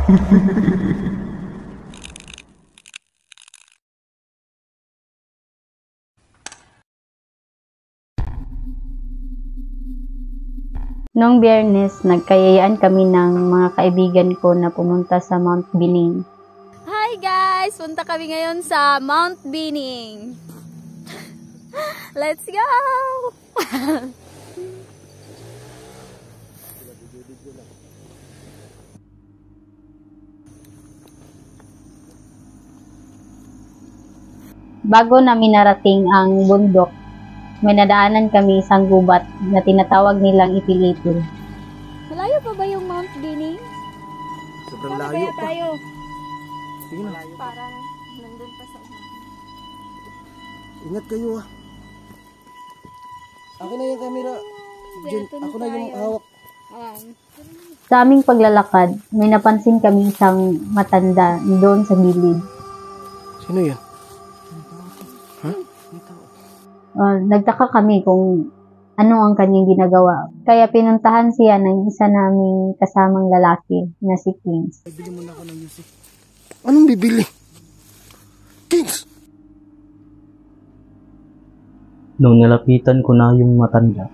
Noong Biyernes, nagkayayaan kami ng mga kaibigan ko na pumunta sa Mount Bining. Hi guys! Punta kami ngayon sa Mount Bining. Let's go! Bago namin narating ang bundok, may nadaanan kami isang gubat na tinatawag nilang Ipilipil. Malayo pa ba yung Mount Bining? Sobrang layo pa. Tayo? Sige na. Parang nandun pa sa Ingat kayo ah. Ako na yung camera. Jen, ako na yung hawak. Sa aming paglalakad, may napansin kami isang matanda doon sa gilid. Sino yan? Nagtaka kami kung ano ang kanyang ginagawa. Kaya pinuntahan siya ng isa naming kasamang lalaki na si Kings. Bibili muna ako ng music. Anong bibili? Kings! Nung nilapitan ko na yung matanda,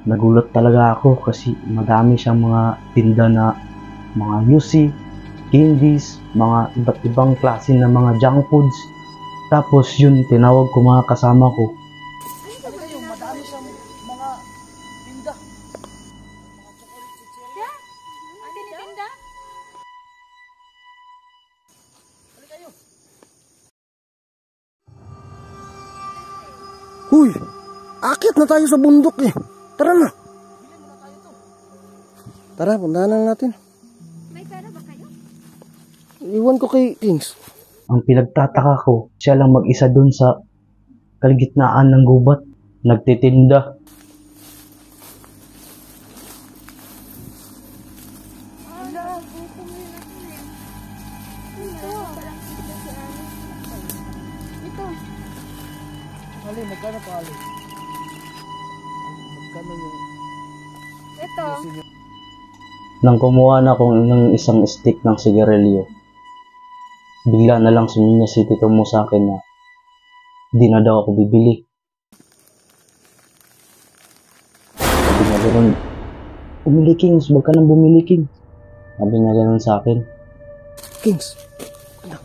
nagulat talaga ako kasi madami siyang mga tinda na mga yusi, candies, mga iba't ibang klase na mga junk foods. Tapos yun, tinawag ko mga kasama ko. Madami siyang mga tinda. Tinitinda? Huy! Akit na tayo sa bundok eh. Tara na. Tara, puntahan na natin. May pera ba kayo? Iwan ko kay Kings. Ang pinagtataka ko, siya lang mag-isa dun sa kalagitnaan ng gubat, nagtitinda. Ali, magkano pa Ali? Magkano yung... Ito. Nang kumuha na ako ng isang stick ng sigarilyo, bigla na lang suminya si tito mo sa akin na di na daw ako bibili. Sabi niya gano'n, bumili Kings, huwag ka nang bumili Kings. Sabi niya gano'n sa akin. Kings, anak,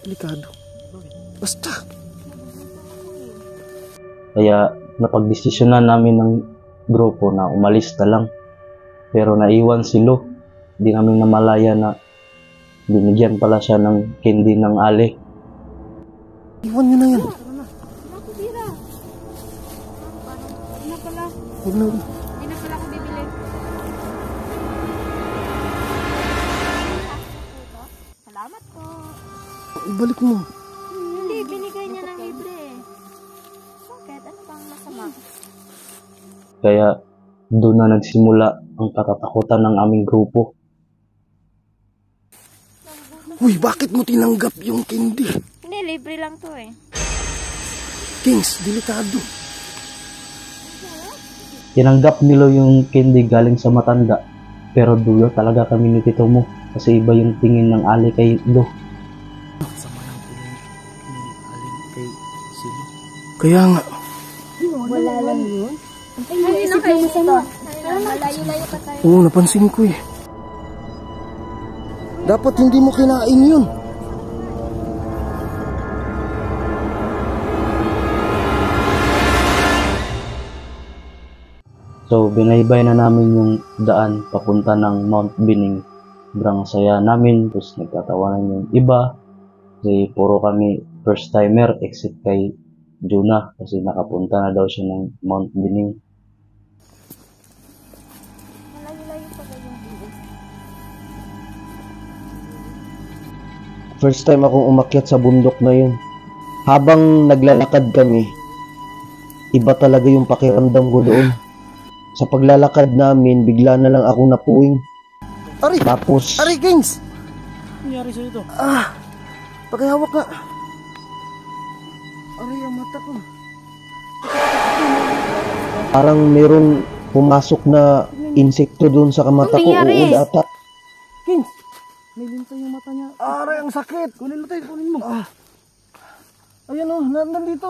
delikado. Basta. Kaya napagdesisyonan namin ng grupo na umalis na lang. Pero naiwan si Lo. Di namin namalaya na binigyan pala siya ng candy ng Ali. Iwan nyo na yan. Ako bira. Hindi na pala. Huwag na. Hindi na pala ako bibili. Salamat po. Ibalik mo. Hindi, binigay niya ng libre. Bakit? Ano bang masama? Kaya doon na nagsimula ang katatakutan ng aming grupo. Uy, bakit mo tinanggap yung candy? Hindi, libre lang to eh. Kings, delikado. Tinanggap nila yung candy galing sa matanda. Pero dulo talaga kami ni tito mo kasi iba yung tingin ng Ali kay Lo. Sama lang tingin ni Alin kay Silo. Kaya nga. Wala lang yun. Ay, na kayo masama. Malayo-layo pa tayo. Oo, napansin ko eh. Dapat hindi mo kinain yun. So, binaybay na namin yung daan papunta ng Mount Bining. Sobrang saya namin, tapos nagtatawanan yung iba. Kasi puro kami first timer except kay Juna kasi nakapunta na daw siya ng Mount Bining. Malayo-layo pa kayo. First time akong umakyat sa bundok na yun. Habang naglalakad kami, iba talaga yung pakiramdam ko doon. Sa paglalakad namin, bigla na lang akong napuwing. Aray! Tapos... Aray, Kings! Nangyari sa'yo ito? Pakihawak ka. Aray, ang mata ko. Parang merong pumasok na insekto doon sa mata ko. Nangyari? Uod ata. Kings! May linsa yung mata niya. Aray, ang sakit. Kunin mo tayo, kunin mo. Ayan o, nandito.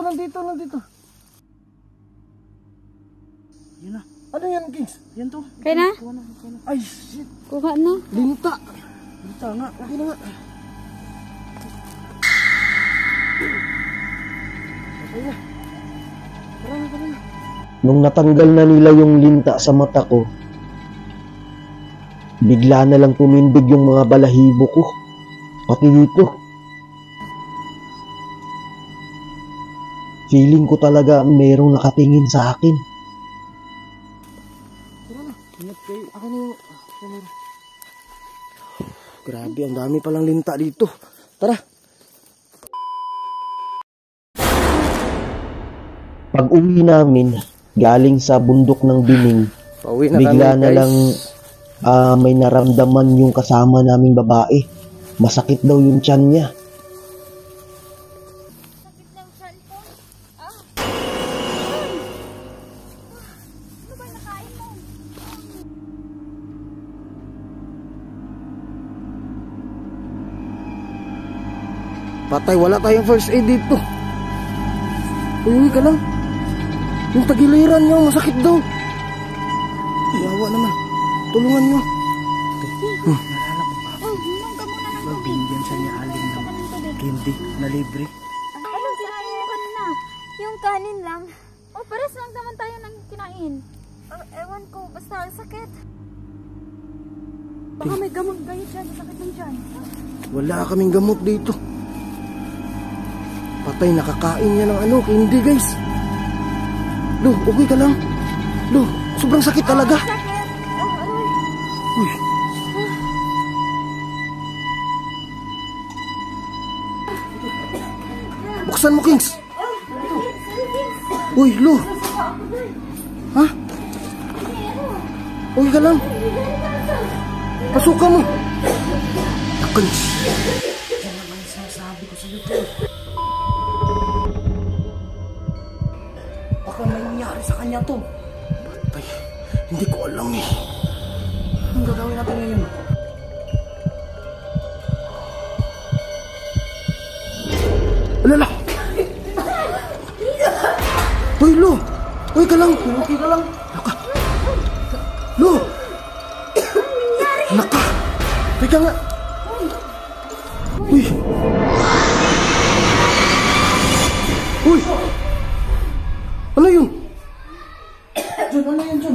Yun na. Ano yan, Kings? Yan to. Kaya na? Kuha na, kuha na. Ay, shit. Kuha na. Linta. Linta nga. Okay na nga. Nung natanggal na nila yung linta sa mata ko, bigla na lang tumindig yung mga balahibo ko. Pati dito. Feeling ko talaga merong nakatingin sa akin. Ingat kayo. Ako na yung camera. Grabe, ang dami palang linta dito. Tara. Pag uwi namin, galing sa bundok ng Bining, bigla na lang may naramdaman yung kasama naming babae. Masakit daw yung tiyan niya. Sakit ng chan ko. Ano ba nakain mo? Patay, wala tayong first aid dito. Uy, ka lang. Yung tagiliran niyo, masakit daw. Yawa naman. Tulungan niyo. Magbinigyan siya niya aling ng candy na libre. Anong kinain mo kanina? Yung kanin lang. Pares lang naman tayo ng kinain. Ewan ko, basta ang sakit. Baka may gamot kayo dyan, sakit ng dyan. Wala kaming gamot dito. Patay, nakakain niya ng candy, guys. Lo, okay ka lang. Lo, sobrang sakit talaga. Sakit! Aroy! Uy. Buksan mo, Kings. Uy, Lo. Ha? Okay ka lang. Pasukan mo. Kings. Baka may nangyari sa kanya to. Patay, hindi ko alam eh. Anong gagawin natin ngayon? Alala! Uy, Lo! Uy, ka lang! Okay ka lang? Lo! Naka! Teka nga! Uy! Uy! Ano yun? John, ano yan, John?